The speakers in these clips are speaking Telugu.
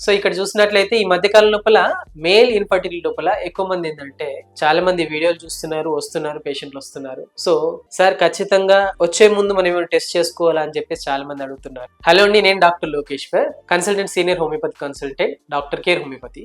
సో ఇక్కడ చూసినట్లయితే ఈ మధ్య కాలం లోపల మేల్ ఇన్ఫర్టిలిటీ లోపల ఎక్కువ మంది ఏంటంటే చాలా మంది వీడియోలు చూస్తున్నారు, వస్తున్నారు, పేషెంట్లు వస్తున్నారు. సో సార్ ఖచ్చితంగా వచ్చే ముందు మనం ఏమైనా టెస్ట్ చేసుకోవాలా అని చెప్పేసి చాలా మంది అడుగుతున్నారు. హలో అండి, నేను doctor Lokeshwar, consultant, senior homeopathy consultant, doctor care homeopathy.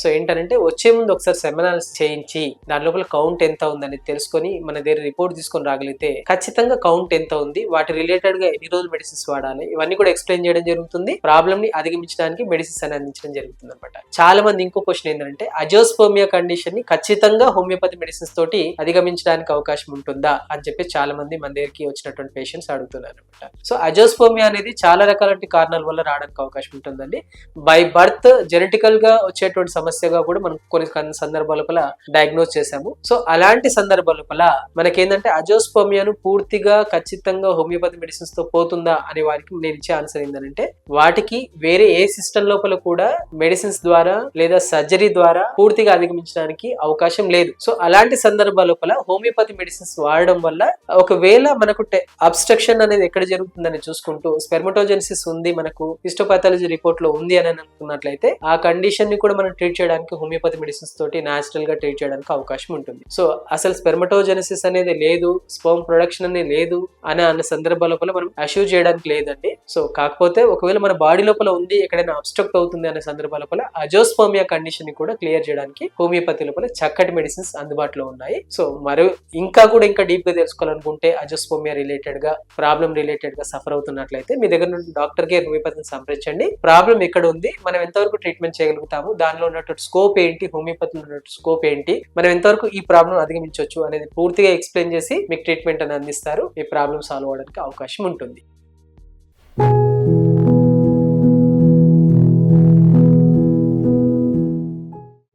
So ఏంటంటే వచ్చే ముందు ఒకసారి సెమినార్స్ చేయించి దాని లోపల కౌంట్ ఎంత ఉందని తెలుసుకొని మన దగ్గర రిపోర్ట్ తీసుకొని రాగలిగితే ఖచ్చితంగా కౌంట్ ఎంత ఉంది, వాటి రిలేటెడ్ గా ఎన్ని రోజులు మెడిసిన్స్ వాడాలి, ఇవన్నీ కూడా ఎక్స్ప్లెయిన్ చేయడం జరుగుతుంది. ప్రాబ్లమ్ ని అధిగమించడానికి మెడిసిన్స్ అని అందించడం జరుగుతుంది అనమాట. చాలా మంది ఇంకో క్వశ్చన్ ఏంటంటే అజోస్పర్మియా కండిషన్ ని ఖచ్చితంగా హోమియోపతి మెడిసిన్స్ తోటి అధిగమించడానికి అవకాశం ఉంటుందా అని చెప్పి చాలా మంది మన దగ్గరికి వచ్చినటువంటి పేషెంట్స్ అడుగుతున్నారు అనమాట. సో అజోస్పర్మియా అనేది చాలా రకాల కారణాల వల్ల రావడానికి అవకాశం ఉంటుందండి. బై బర్త్ జెనెటికల్ గా వచ్చేటువంటి సమస్యగా కూడా మనం కొన్ని సందర్భాల లోపల డయాగ్నోస్ చేసాము. సో అలాంటి సందర్భాల లోపల మనకేంటంటే అజోస్పర్మియాను పూర్తిగా ఖచ్చితంగా హోమియోపతి మెడిసిన్స్ తో పోతుందా అనే వారికి నేను ఇచ్చే ఆన్సర్ ఏంటంటే వాటికి వేరే ఏ సిస్టమ్ లోపల కూడా మెడిసిన్స్ ద్వారా లేదా సర్జరీ ద్వారా పూర్తిగా అధిగమించడానికి అవకాశం లేదు. సో అలాంటి సందర్భాల లోపల హోమియోపతి మెడిసిన్స్ వాడడం వల్ల ఒకవేళ మనకు అబ్స్ట్రక్షన్ అనేది ఎక్కడ జరుగుతుందని చూసుకుంటూ స్పెర్మటోజెనిసిస్ ఉంది, మనకు హిస్టోపాథాలజీ రిపోర్ట్ లో ఉంది అని అనుకున్నట్లయితే ఆ కండిషన్ ని కూడా మనం ట్రీట్ చేయడానికి హోమియోపతి మెడిసిన్స్ తోటి న్యాచురల్ గా ట్రీట్ చేయడానికి అవకాశం ఉంటుంది. సో అసలు స్పెర్మటోజెనిసిస్ అనేది లేదు, స్పర్మ్ ప్రొడక్షన్ అనేది లేదు అన్న సందర్భాల లోపల మనం అష్యూర్ చేయడానికి లేదండి. సో కాకపోతే ఒకవేళ మన బాడీ లోపల ఉంది, ఎక్కడైనా అబ్స్ట్రక్ట్ అవుతుంది అనే సందర్భాల లోపల అజోస్పర్మియా కండిషన్ ని కూడా క్లియర్ చేయడానికి హోమియోపతి లోపల చక్కటి మెడిసిన్స్ అందుబాటులో ఉన్నాయి. సో మరి ఇంకా డీప్ గా తెలుసుకోవాలనుకుంటే అజోస్పర్మియా రిలేటెడ్ గా ప్రాబ్లం రిలేటెడ్ గా సఫర్ అవుతున్నట్లయితే మీ దగ్గర నుండి డాక్టర్ కేర్ హోమియోపతిని సంప్రదించండి. ప్రాబ్లం ఎక్కడ ఉంది, మనం ఎంతవరకు ట్రీట్మెంట్ చేయగలుగుతాము, దానిలో ఉన్నటువంటి స్కోప్ ఏంటి, హోమియోపతిలో ఉన్నటువంటి స్కోప్ ఏంటి, మనం ఎంతవరకు ఈ ప్రాబ్లం అధిగమించవచ్చు అనేది పూర్తిగా ఎక్స్ప్లెయిన్ చేసి మీకు ట్రీట్మెంట్ అని అందిస్తారు. ఈ ప్రాబ్లం సాల్వ్ అవడానికి అవకాశం ఉంటుంది.